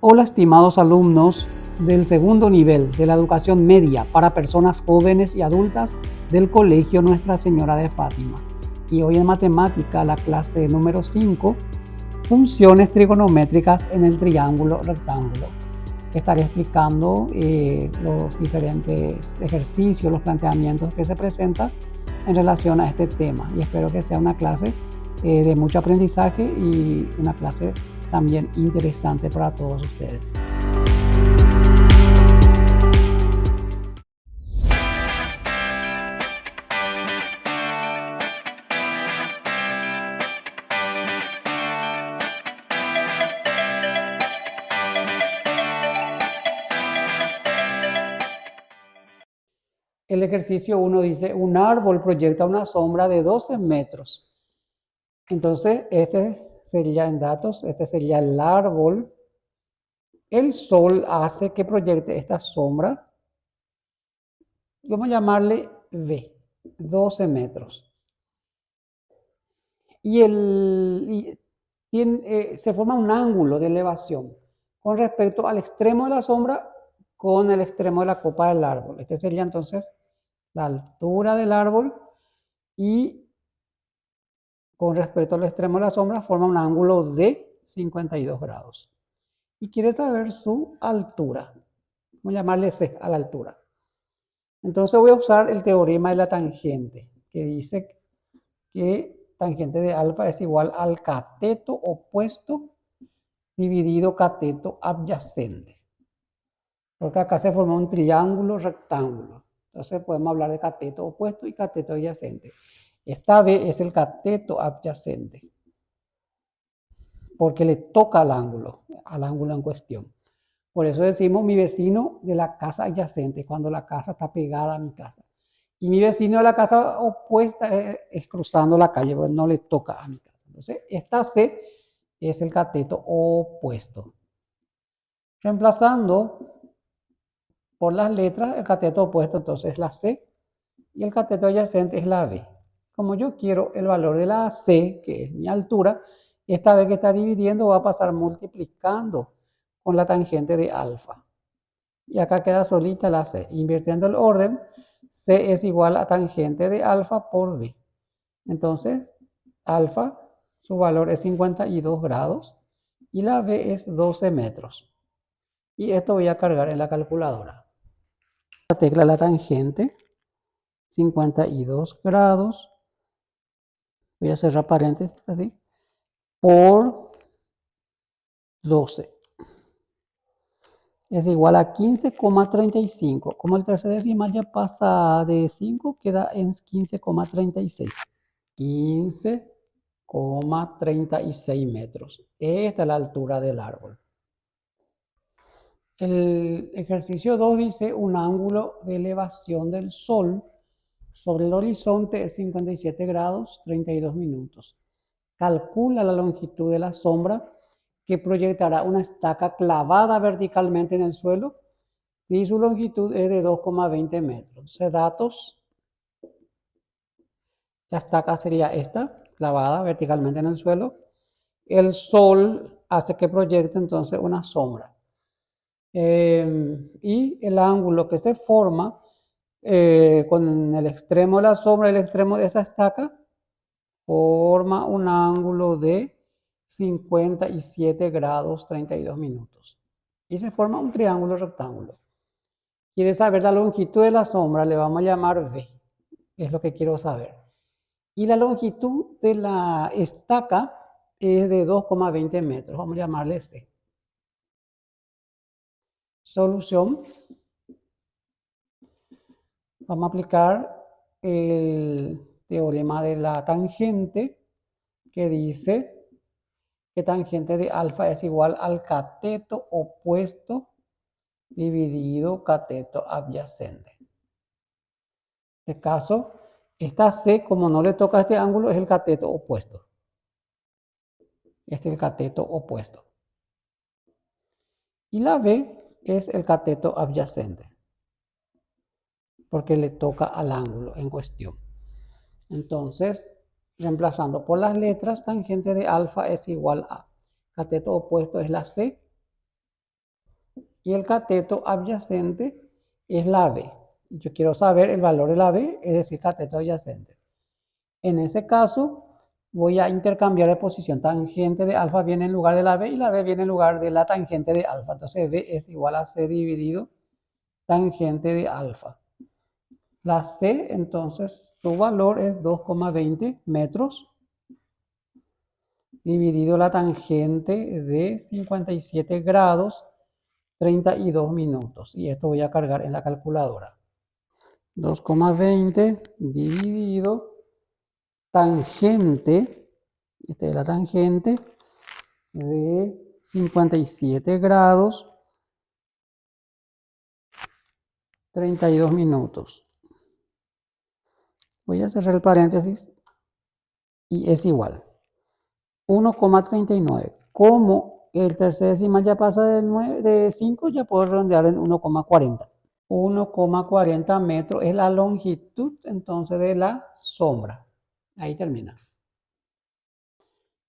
Hola, estimados alumnos del segundo nivel de la educación media para personas jóvenes y adultas del Colegio Nuestra Señora de Fátima. Y hoy en matemática, la clase número 5, funciones trigonométricas en el triángulo rectángulo. Estaré explicando los diferentes ejercicios, los planteamientos que se presentan en relación a este tema. Y espero que sea una clase de mucho aprendizaje y una clase también interesante para todos ustedes. El ejercicio 1 dice, un árbol proyecta una sombra de 12 metros. Entonces, este sería en datos, este sería el árbol. El sol hace que proyecte esta sombra. Vamos a llamarle V, 12 metros. Y se forma un ángulo de elevación con respecto al extremo de la sombra con el extremo de la copa del árbol. Este sería entonces la altura del árbol y con respecto al extremo de la sombra forma un ángulo de 52 grados. Y quiere saber su altura. Vamos a llamarle C a la altura. Entonces voy a usar el teorema de la tangente, que dice que tangente de alfa es igual al cateto opuesto dividido cateto adyacente. Porque acá se forma un triángulo rectángulo. Entonces podemos hablar de cateto opuesto y cateto adyacente. Esta B es el cateto adyacente, porque le toca al ángulo en cuestión. Por eso decimos mi vecino de la casa adyacente, cuando la casa está pegada a mi casa. Y mi vecino de la casa opuesta es cruzando la calle, porque no le toca a mi casa. Entonces, esta C es el cateto opuesto. Reemplazando por las letras, el cateto opuesto entonces es la C y el cateto adyacente es la B. Como yo quiero el valor de la C, que es mi altura, esta vez que está dividiendo va a pasar multiplicando con la tangente de alfa. Y acá queda solita la C. Invirtiendo el orden, C es igual a tangente de alfa por B. Entonces, alfa, su valor es 52 grados y la B es 12 metros. Y esto voy a cargar en la calculadora. La tecla la tangente, 52 grados. Voy a cerrar paréntesis así. Por 12. Es igual a 15,35. Como el tercer decimal ya pasa de 5, queda en 15,36. 15,36 metros. Esta es la altura del árbol. El ejercicio 2 dice un ángulo de elevación del Sol sobre el horizonte es 57 grados 32 minutos. Calcula la longitud de la sombra que proyectará una estaca clavada verticalmente en el suelo si su longitud es de 2,20 metros. Datos, la estaca sería esta, clavada verticalmente en el suelo. El sol hace que proyecte entonces una sombra. Y el ángulo que se forma con el extremo de la sombra y el extremo de esa estaca forma un ángulo de 57 grados 32 minutos. Y se forma un triángulo rectángulo. ¿Quieres saber la longitud de la sombra? Le vamos a llamar V. Es lo que quiero saber. Y la longitud de la estaca es de 2,20 metros. Vamos a llamarle C. Solución. Vamos a aplicar el teorema de la tangente que dice que tangente de alfa es igual al cateto opuesto dividido cateto adyacente. En este caso, esta C, como no le toca a este ángulo, es el cateto opuesto. Es el cateto opuesto. Y la B es el cateto adyacente, porque le toca al ángulo en cuestión. Entonces, reemplazando por las letras, tangente de alfa es igual a cateto opuesto es la C y el cateto adyacente es la B. Yo quiero saber el valor de la B, es decir, cateto adyacente. En ese caso, voy a intercambiar de posición. Tangente de alfa viene en lugar de la B y la B viene en lugar de la tangente de alfa. Entonces B es igual a C dividido tangente de alfa. La C, entonces, su valor es 2,20 metros dividido la tangente de 57 grados, 32 minutos. Y esto voy a cargar en la calculadora. 2,20 dividido tangente, esta es la tangente de 57 grados, 32 minutos. Voy a cerrar el paréntesis y es igual. 1,39. Como el tercer decimal ya pasa de 5, ya puedo redondear en 1,40. 1,40 metros es la longitud entonces de la sombra. Ahí termina.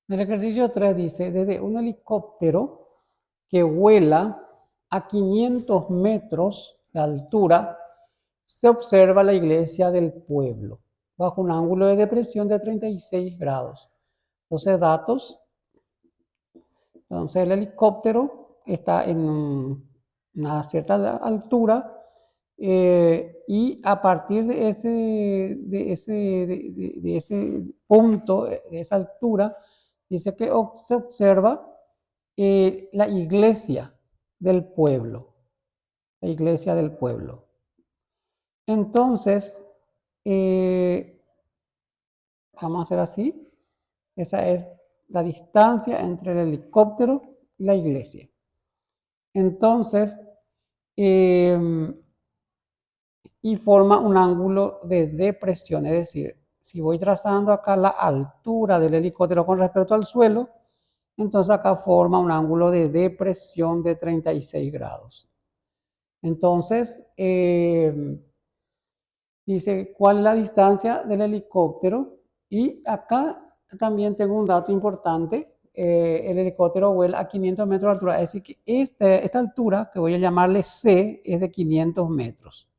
En el ejercicio 3 dice, desde un helicóptero que vuela a 500 metros de altura, se observa la iglesia del pueblo, bajo un ángulo de depresión de 36 grados. Entonces, datos. Entonces, el helicóptero está en una cierta altura y a partir de ese punto, de esa altura, dice que se observa la iglesia del pueblo. La iglesia del pueblo. Entonces, vamos a hacer así. Esa es la distancia entre el helicóptero y la iglesia. Entonces, y forma un ángulo de depresión, es decir, si voy trazando acá la altura del helicóptero con respecto al suelo, entonces acá forma un ángulo de depresión de 36 grados. Entonces, dice cuál es la distancia del helicóptero y acá también tengo un dato importante. El helicóptero vuela a 500 metros de altura, es decir que esta altura, que voy a llamarle C, es de 500 metros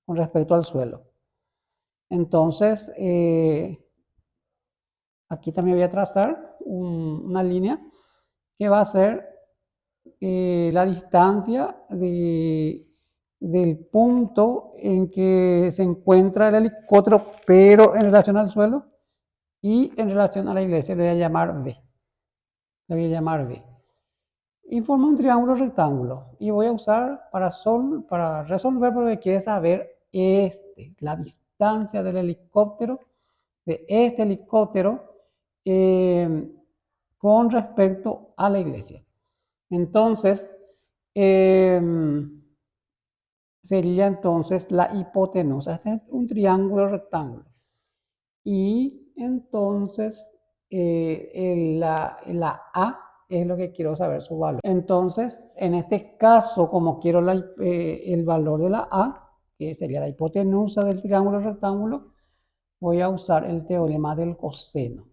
con respecto al suelo. Entonces, aquí también voy a trazar una línea que va a ser la distancia del punto en que se encuentra el helicóptero, pero en relación al suelo y en relación a la iglesia. Le voy a llamar B. Le voy a llamar B. Y forma un triángulo rectángulo. Y voy a usar para resolver porque quiere saber la distancia del helicóptero, de este helicóptero, con respecto a la iglesia. Entonces, sería entonces la hipotenusa. Este es un triángulo rectángulo. Y entonces la A es lo que quiero saber su valor. Entonces, en este caso, como quiero el valor de la A, que sería la hipotenusa del triángulo rectángulo, voy a usar el teorema del coseno,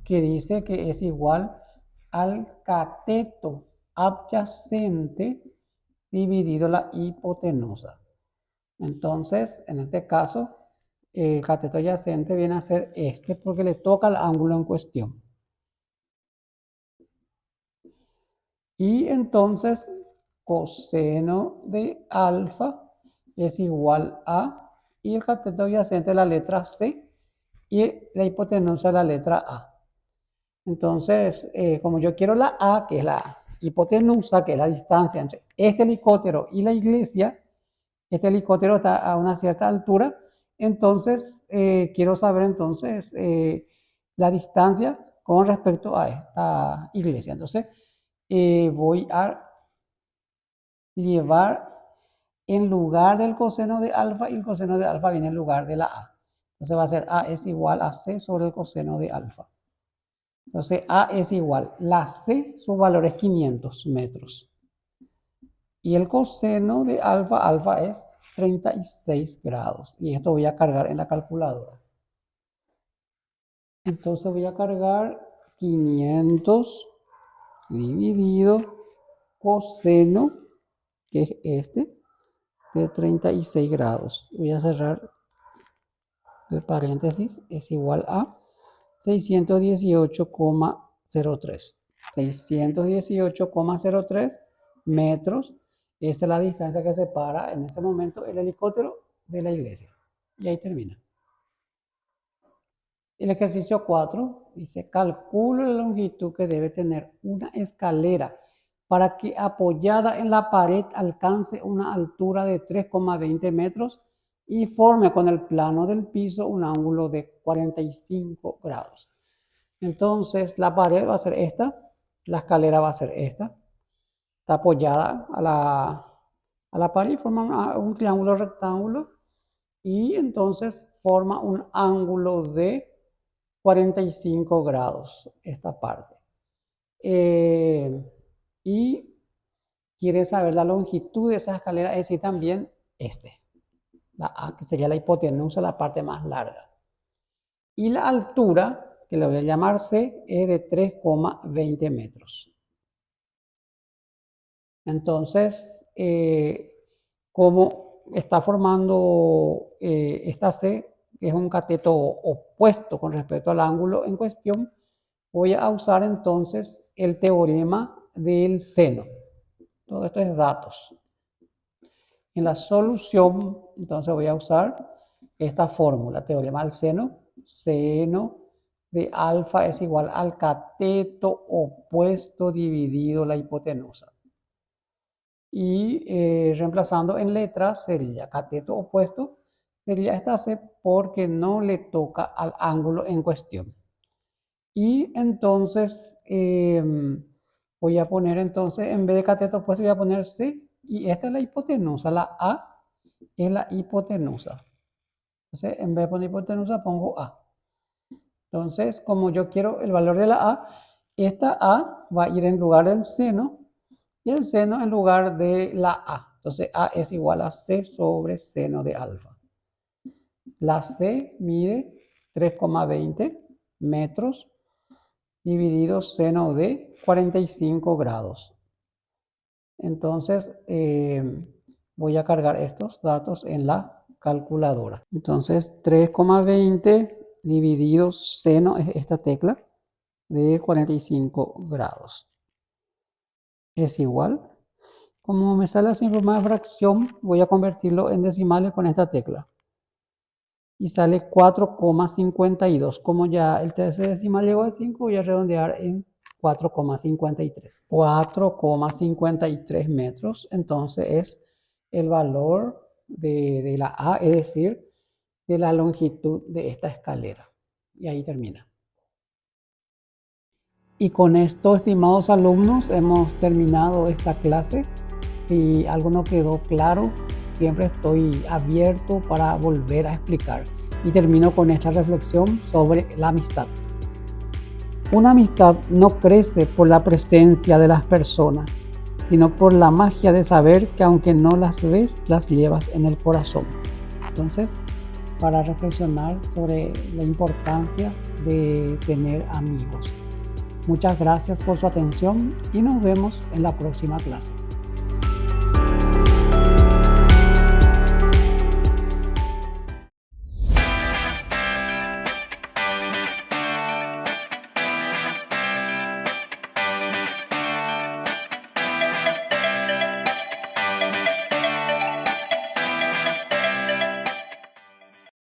que dice que es igual al cateto adyacente dividido la hipotenusa. Entonces, en este caso, el cateto adyacente viene a ser este porque le toca el ángulo en cuestión. Y entonces, coseno de alfa es igual a, y el cateto adyacente la letra C y la hipotenusa la letra A. Entonces, como yo quiero la A, que es la hipotenusa, que es la distancia entre este helicóptero y la iglesia, este helicóptero está a una cierta altura, entonces quiero saber entonces la distancia con respecto a esta iglesia. Entonces, voy a llevar en lugar del coseno de alfa, y el coseno de alfa viene en lugar de la A. Entonces va a ser A es igual a C sobre el coseno de alfa. Entonces A es igual, la C, su valor es 500 metros. Y el coseno de alfa, alfa es 36 grados. Y esto voy a cargar en la calculadora. Entonces voy a cargar 500 dividido coseno que es este, de 36 grados. Voy a cerrar el paréntesis, es igual a 618,03. 618,03 metros. Esa es la distancia que separa en ese momento el helicóptero de la iglesia. Y ahí termina. El ejercicio 4 dice, calcula la longitud que debe tener una escalera para que apoyada en la pared alcance una altura de 3,20 metros y forme con el plano del piso un ángulo de 45 grados. Entonces la pared va a ser esta, la escalera va a ser esta, está apoyada a la pared y forma un triángulo rectángulo y entonces forma un ángulo de 45 grados esta parte. Y quiere saber la longitud de esa escalera, es decir, también la A, que sería la hipotenusa, la parte más larga. Y la altura, que le voy a llamar C, es de 3,20 metros. Entonces, como está formando esta C, que es un cateto opuesto con respecto al ángulo en cuestión, voy a usar entonces el teorema del seno. Todo esto es datos. En la solución, entonces voy a usar esta fórmula, teorema del seno. Seno de alfa es igual al cateto opuesto dividido la hipotenusa. Y reemplazando en letras sería cateto opuesto, sería esta C porque no le toca al ángulo en cuestión. Y entonces voy a poner entonces, en vez de cateto opuesto voy a poner C, y esta es la hipotenusa, la A es la hipotenusa. Entonces en vez de poner hipotenusa pongo A. Entonces como yo quiero el valor de la A, esta A va a ir en lugar del seno y el seno en lugar de la A. Entonces A es igual a C sobre seno de alfa. La C mide 3,20 metros dividido seno de 45 grados. Entonces voy a cargar estos datos en la calculadora. Entonces 3,20 dividido seno es esta tecla de 45 grados. Es igual. Como me sale así en forma de fracción, voy a convertirlo en decimales con esta tecla. Y sale 4,52. Como ya el tercer decimal llegó a 5, voy a redondear en 4,53. 4,53 metros, entonces es el valor de la A, es decir, de la longitud de esta escalera. Y ahí termina. Y con esto, estimados alumnos, hemos terminado esta clase. Si algo no quedó claro, siempre estoy abierto para volver a explicar. Y termino con esta reflexión sobre la amistad. Una amistad no crece por la presencia de las personas, sino por la magia de saber que aunque no las ves, las llevas en el corazón. Entonces, para reflexionar sobre la importancia de tener amigos. Muchas gracias por su atención y nos vemos en la próxima clase.